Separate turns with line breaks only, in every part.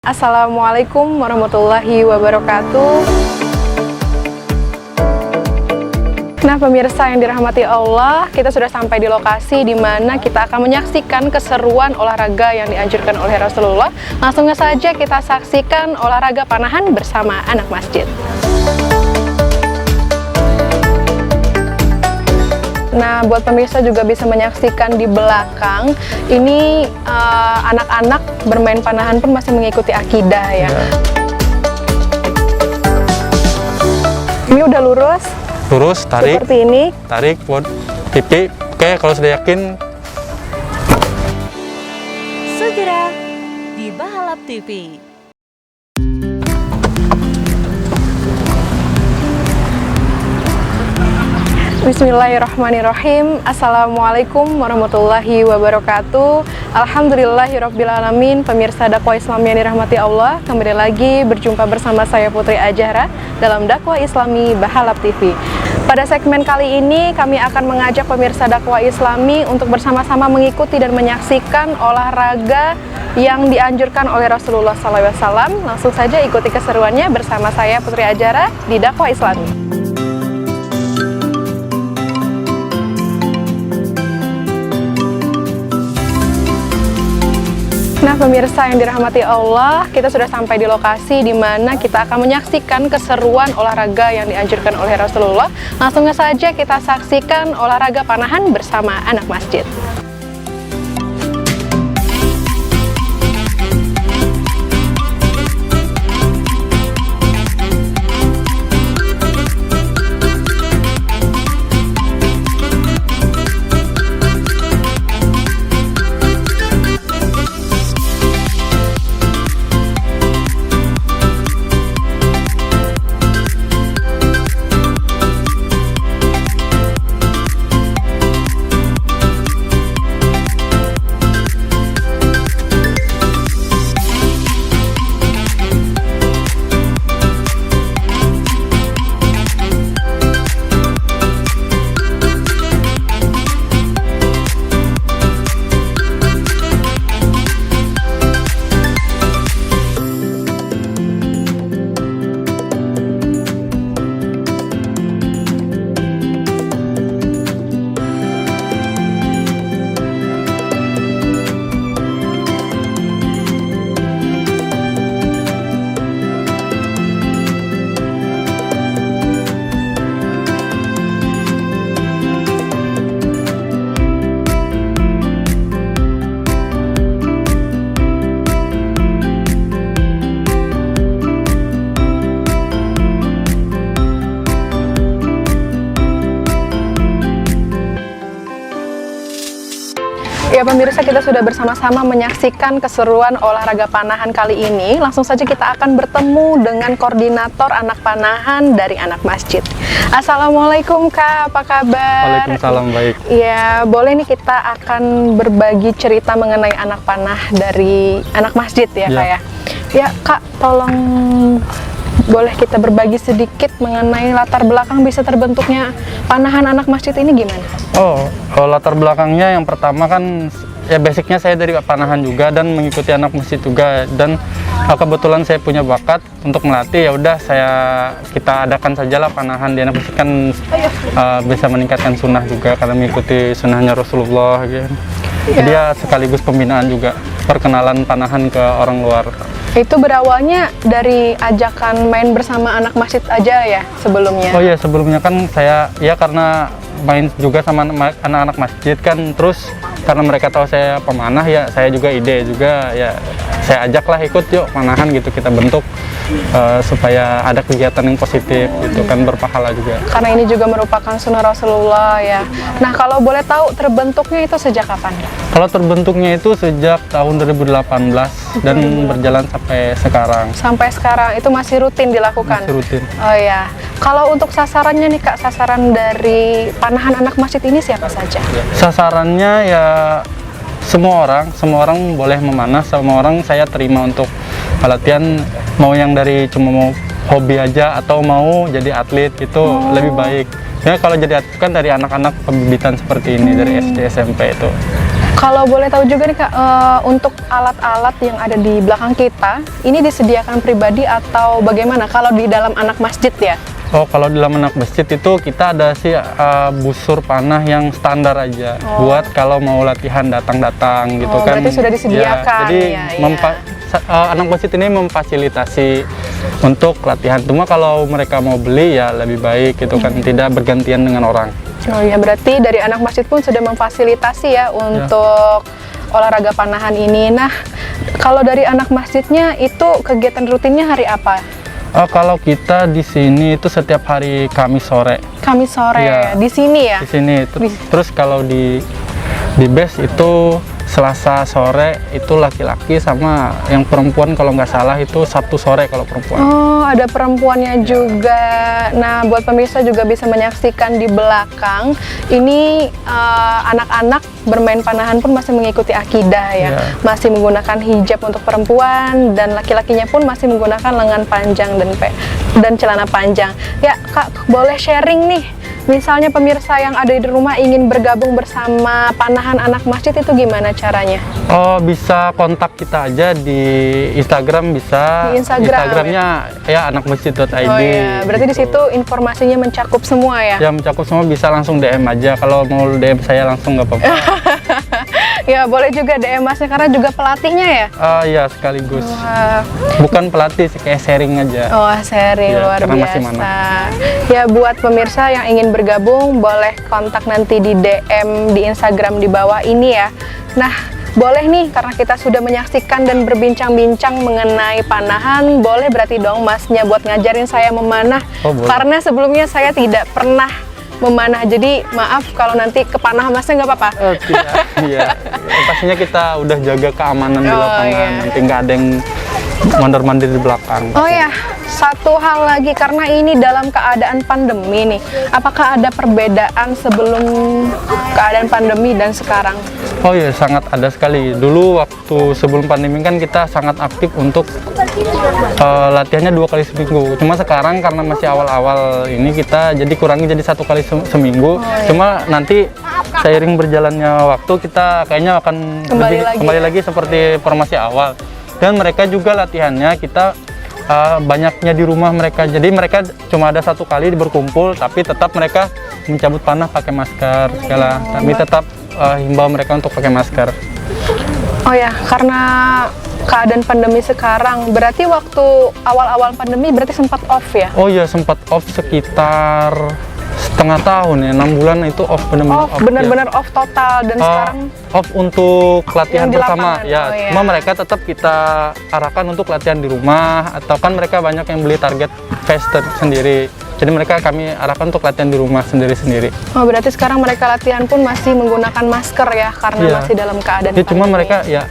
Assalamualaikum warahmatullahi wabarakatuh. Nah, pemirsa yang dirahmati Allah, kita sudah sampai di lokasi di mana kita akan menyaksikan keseruan olahraga yang dianjurkan oleh Rasulullah. Langsung saja kita saksikan olahraga panahan bersama anak masjid. Nah, buat pemirsa juga bisa menyaksikan di belakang, ini anak-anak bermain panahan pun masih mengikuti akidah ya. Ini udah lurus.
Lurus, tarik.
Seperti ini.
Tarik buat pipi. Oke, kalau sudah yakin.
Segera di Bahalap TV.
Bismillahirrahmanirrahim. Assalamualaikum warahmatullahi wabarakatuh. Alhamdulillahirrabbilalamin. Pemirsa dakwah Islam yang dirahmati Allah, kembali lagi berjumpa bersama saya Putri Ajahra dalam dakwah Islami Bahalap TV. Pada segmen kali ini kami akan mengajak pemirsa dakwah Islami untuk bersama-sama mengikuti dan menyaksikan olahraga yang dianjurkan oleh Rasulullah SAW. Langsung saja ikuti keseruannya bersama saya Putri Ajahra di dakwah Islami. Nah, pemirsa yang dirahmati Allah, kita sudah sampai di lokasi di mana kita akan menyaksikan keseruan olahraga yang dianjurkan oleh Rasulullah. Langsung saja kita saksikan olahraga panahan bersama anak masjid. Ya pemirsa, kita sudah bersama-sama menyaksikan keseruan olahraga panahan kali ini. Langsung saja kita akan bertemu dengan koordinator anak panahan dari anak masjid. Assalamualaikum Kak, apa kabar?
Waalaikumsalam, baik.
Ya, boleh nih kita akan berbagi cerita mengenai anak panah dari anak masjid ya Kak ya. Ya Kak, tolong boleh kita berbagi sedikit mengenai latar belakang bisa terbentuknya panahan anak masjid ini gimana?
Latar belakangnya yang pertama kan ya basicnya saya dari panahan juga dan mengikuti anak masjid juga, dan kebetulan saya punya bakat untuk melatih, ya udah kita adakan sajalah panahan di anak masjid kan bisa meningkatkan sunnah juga karena mengikuti sunnahnya Rasulullah gitu. Jadi ya sekaligus pembinaan juga, perkenalan panahan ke orang luar.
Itu berawalnya dari ajakan main bersama anak masjid aja ya sebelumnya?
Oh iya, sebelumnya kan saya ya karena main juga sama anak-anak masjid kan, terus karena mereka tahu saya pemanah ya saya juga ide juga ya saya ajaklah ikut yuk panahan gitu, kita bentuk supaya ada kegiatan yang positif gitu kan, berpahala juga. Karena
ini juga merupakan sunnah Rasulullah ya. Nah, kalau boleh tahu terbentuknya itu sejak kapan?
Kalau terbentuknya itu sejak tahun 2018 dan berjalan sampai sekarang.
Sampai sekarang itu masih rutin dilakukan?
Masih rutin.
Oh ya. Kalau untuk sasarannya nih Kak, sasaran dari panahan anak masjid ini siapa saja? Sasarannya
ya semua orang boleh memanah, semua orang saya terima untuk latihan, mau yang dari cuma mau hobi aja atau mau jadi atlet itu lebih baik. Ya kalau jadi atlet kan dari anak-anak pembibitan seperti ini dari SD SMP itu.
Kalau boleh tahu juga nih Kak, untuk alat-alat yang ada di belakang kita, ini disediakan pribadi atau bagaimana kalau di dalam anak masjid ya?
Oh, kalau di dalam anak masjid itu kita ada sih busur panah yang standar aja buat kalau mau latihan datang-datang gitu kan.
Berarti sudah disediakan.
Jadi
ya.
anak masjid ini memfasilitasi untuk latihan. Cuma kalau mereka mau beli ya lebih baik gitu kan, tidak bergantian dengan orang.
Oh ya, berarti dari anak masjid pun sudah memfasilitasi ya untuk olahraga panahan ini. Nah, kalau dari anak masjidnya itu kegiatan rutinnya hari apa?
Kalau kita di sini itu setiap hari Kamis sore.
Kamis sore
Ya.
di sini ya?
Di sini. Terus kalau di base itu Selasa sore itu laki-laki, sama yang perempuan kalau nggak salah itu Sabtu sore kalau perempuan.
Oh, ada perempuannya juga. Nah, buat pemirsa juga bisa menyaksikan di belakang. Ini anak-anak bermain panahan pun masih mengikuti akidah ya.
Ya.
Masih menggunakan hijab untuk perempuan, dan laki-lakinya pun masih menggunakan lengan panjang dan celana panjang. Ya, Kak, boleh sharing nih. Misalnya pemirsa yang ada di rumah ingin bergabung bersama panahan anak masjid itu gimana caranya?
Oh, bisa kontak kita aja di Instagram bisa.
Di Instagram,
Instagramnya ya anakmasjid.id.
Oh ya, berarti di situ informasinya mencakup semua ya?
Ya, mencakup semua, bisa langsung DM aja. Kalau mau DM saya langsung nggak apa-apa.
Ya, boleh juga DM Masnya karena juga pelatihnya ya?
Ya, sekaligus.
Wah.
Bukan pelatih sih, kayak sharing aja.
Oh, sharing
Ya,
luar
karena
biasa.
masih mana.
Ya, buat pemirsa yang ingin bergabung boleh kontak nanti di DM di Instagram di bawah ini ya. Nah, boleh nih, karena kita sudah menyaksikan dan berbincang-bincang mengenai panahan, boleh berarti dong Masnya buat ngajarin saya memanah.
Oh, boleh.
Karena sebelumnya saya tidak pernah memanah, jadi maaf kalau nanti kepanah Masnya nggak apa-apa.
Tidak, iya. Pastinya kita udah jaga keamanan di
Oh,
lapangan,
iya.
nanti nggak ada yang mondar-mandir di belakang.
Oh ya, satu hal lagi, karena ini dalam keadaan pandemi nih, apakah ada perbedaan sebelum keadaan pandemi dan sekarang?
Oh iya, sangat ada sekali. Dulu waktu sebelum pandemi kan kita sangat aktif untuk latihannya 2 kali seminggu. Cuma sekarang karena masih awal-awal ini kita jadi kurangi jadi 1 kali seminggu. Cuma nanti seiring berjalannya waktu kita kayaknya akan kembali lagi seperti formasi awal. Dan mereka juga latihannya kita banyaknya di rumah mereka. Jadi mereka cuma ada 1 kali berkumpul, tapi tetap mereka mencabut panah pakai masker segala. Tapi tetap himbau mereka untuk pakai masker.
Oh ya, karena keadaan pandemi sekarang, berarti waktu awal-awal pandemi berarti sempat off ya?
Oh iya, sempat off sekitar setengah tahun ya, 6 bulan itu off, benar-benar
Off, benar-benar off total, dan sekarang
off untuk latihan
yang di
bersama
lapangan.
ya.
Oh, iya.
Cuma mereka tetap kita arahkan untuk latihan di rumah, atau kan mereka banyak yang beli target fest sendiri. Jadi mereka kami arahkan untuk latihan di rumah sendiri-sendiri.
Oh, berarti sekarang mereka latihan pun masih menggunakan masker ya, karena
Iya.
masih dalam keadaan
Ya, cuma
pandemi.
mereka ya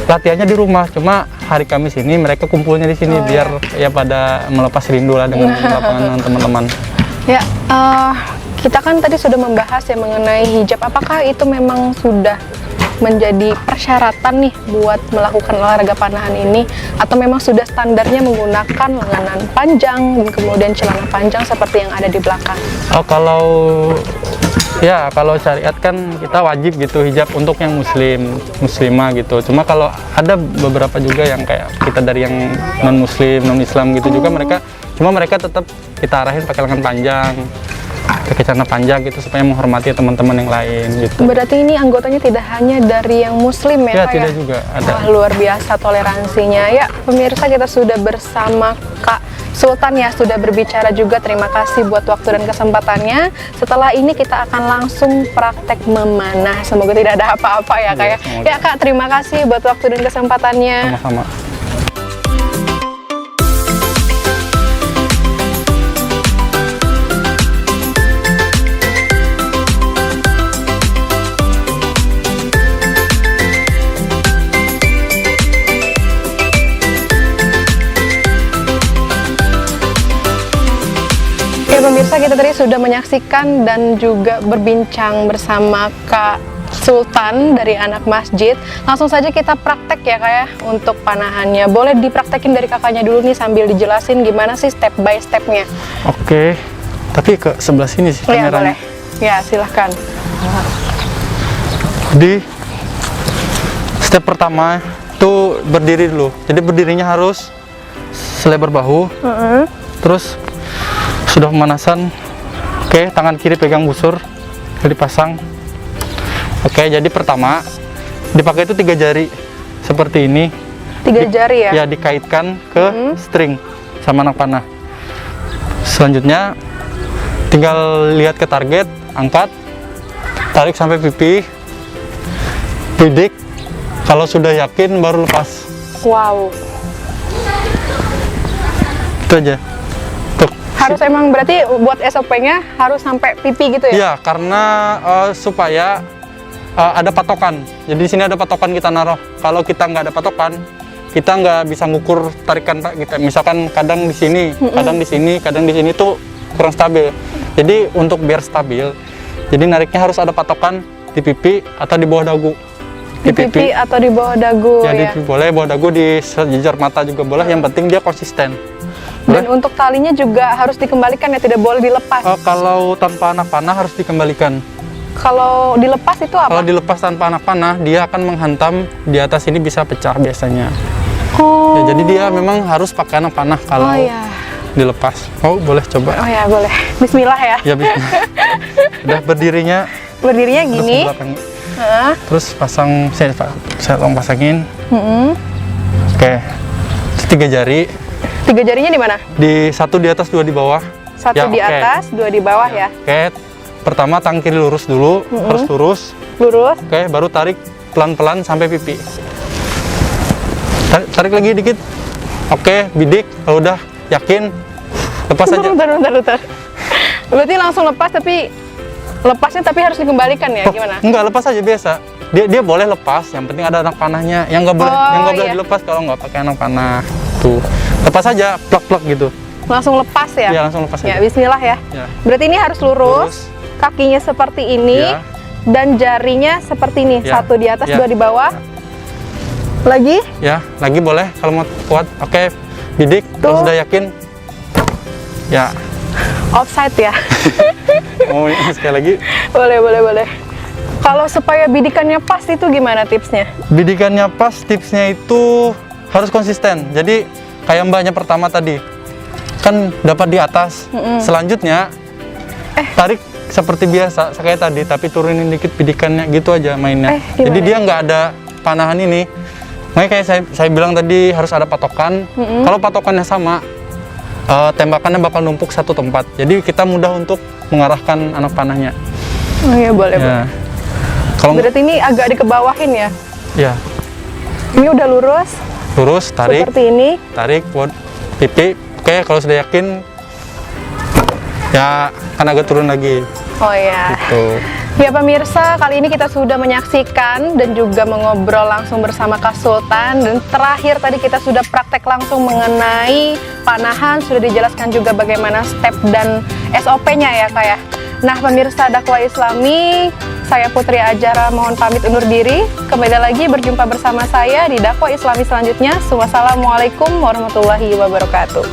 latihannya di rumah, cuma hari Kamis ini mereka kumpulnya di sini biar ya pada melepas rindu lah dengan lapangan dengan teman-teman.
Ya, kita kan tadi sudah membahas ya mengenai hijab. Apakah itu memang sudah menjadi persyaratan nih buat melakukan olahraga panahan ini, atau memang sudah standarnya menggunakan lengan panjang dan kemudian celana panjang seperti yang ada di belakang?
Oh, kalau syariat kan kita wajib gitu hijab untuk yang muslimah gitu. Cuma kalau ada beberapa juga yang kayak kita dari yang non Islam gitu juga mereka tetap kita arahin pakai lengan panjang, pakai celana panjang gitu supaya menghormati teman-teman yang lain gitu.
Berarti ini anggotanya tidak hanya dari yang muslim ya,
Ya,
Kak,
tidak juga ada.
Wah, luar biasa toleransinya. Ya, pemirsa, kita sudah bersama Kak Sultan ya, sudah berbicara juga. Terima kasih buat waktu dan kesempatannya. Setelah ini kita akan langsung praktek memanah. Semoga tidak ada apa-apa ya, Kak ya.
semoga.
Ya, Kak, terima kasih buat waktu dan kesempatannya.
Sama-sama.
Ya, pemirsa, kita tadi sudah menyaksikan dan juga berbincang bersama Kak Sultan dari anak masjid. Langsung saja kita praktek ya, Kak ya, untuk panahannya. Boleh dipraktekin dari kakaknya dulu nih sambil dijelasin gimana sih step by stepnya.
Oke, tapi ke sebelah sini sih
Ya,
kameranya.
boleh. Ya, silahkan.
Jadi Step pertama itu berdiri dulu. Jadi berdirinya harus selebar bahu. Terus sudah pemanasan. Oke, tangan kiri pegang busur, dipasang. Oke, jadi pertama dipakai itu 3 jari seperti ini.
3 jari ya?
Ya, dikaitkan ke string sama anak panah. Selanjutnya tinggal lihat ke target, angkat, tarik sampai pipi, bidik. Kalau sudah yakin baru lepas.
Wow.
Itu aja. Tuh.
Harus emang berarti buat SOP-nya harus sampai pipi gitu ya?
Iya, karena supaya ada patokan. Jadi di sini ada patokan kita naruh. Kalau kita nggak ada patokan, kita nggak bisa ngukur tarikan kita. Misalkan kadang di sini, kadang di sini, kadang di sini tuh kurang stabil. Jadi untuk biar stabil, jadi nariknya harus ada patokan di pipi atau di bawah dagu.
Di pipi atau di bawah dagu
Ya,
ya?
boleh bawah dagu, di sejajar mata juga boleh. Yang penting dia konsisten.
Dan untuk talinya juga harus dikembalikan ya, tidak boleh dilepas.
Kalau tanpa anak panah harus dikembalikan.
Kalau dilepas itu apa?
Kalau dilepas tanpa anak panah, dia akan menghantam di atas ini, bisa pecah biasanya.
Oh.
Ya, jadi dia memang harus pakai anak panah kalau
iya.
dilepas. Oh, boleh coba.
Oh ya, boleh. Bismillah ya.
Ya, bisa. Udah berdirinya.
Berdirinya
Terus
gini.
belakang.
Heeh.
Terus pasang, saya tolong pasangin. Oke. Terus 3 jari.
3 jarinya di mana?
Di 1 di atas, 2 di bawah.
1
Ya,
di
oke.
atas, 2 di bawah ya.
Oke. Pertama tangan kiri lurus dulu, harus lurus.
Lurus.
Oke, baru tarik pelan-pelan sampai pipi. Tarik lagi dikit. Oke, bidik. Kalau udah yakin, lepas aja.
Bentar. Berarti langsung lepas, tapi lepasnya tapi harus dikembalikan ya?
Oh,
Gimana?
enggak, lepas aja biasa. Dia boleh lepas, yang penting ada anak panahnya. Yang nggak boleh,
iya.
dilepas kalau nggak pakai anak panah. Tuh, lepas aja, plak-plak gitu.
Langsung lepas ya?
Ya, langsung lepas
Ya,
aja.
bismillah ya.
Ya.
Berarti ini harus lurus, kakinya seperti ini,
Ya.
dan jarinya seperti ini.
Ya.
1 di atas,
Ya.
2 di bawah. Lagi?
Ya, lagi boleh kalau mau kuat. Oke, bidik. Kalau sudah yakin, ya.
Offside ya?
Mau sekali lagi.
Boleh. Kalau supaya bidikannya pas itu gimana tipsnya?
Bidikannya pas, tipsnya itu harus konsisten. Jadi kayak mbaknya pertama tadi, kan dapat di atas. Selanjutnya tarik seperti biasa kayak tadi, tapi turunin dikit bidikannya, gitu aja mainnya. Jadi dia nggak ada panahan ini. Makanya kayak saya bilang tadi harus ada patokan. Kalau patokannya sama, tembakannya bakal numpuk satu tempat. Jadi kita mudah untuk mengarahkan anak panahnya.
Oh iya, boleh.
Ya. Kalau
Berarti ini agak dikebawahin ya?
ya,
Ini udah lurus,
lurus, tarik,
seperti ini.
tarik buat pipi. Oke, kalau sudah yakin, ya kan agak turun lagi.
Oh iya.
Gitu.
Ya pemirsa, kali ini kita sudah menyaksikan dan juga mengobrol langsung bersama Kak Sultan. Dan terakhir tadi kita sudah praktek langsung mengenai panahan, sudah dijelaskan juga bagaimana step dan SOP-nya ya Kak ya. Nah pemirsa Dakwah Islami, saya Putri Ajara mohon pamit undur diri. Kembali lagi berjumpa bersama saya di Dakwah Islami selanjutnya. Wassalamualaikum warahmatullahi wabarakatuh.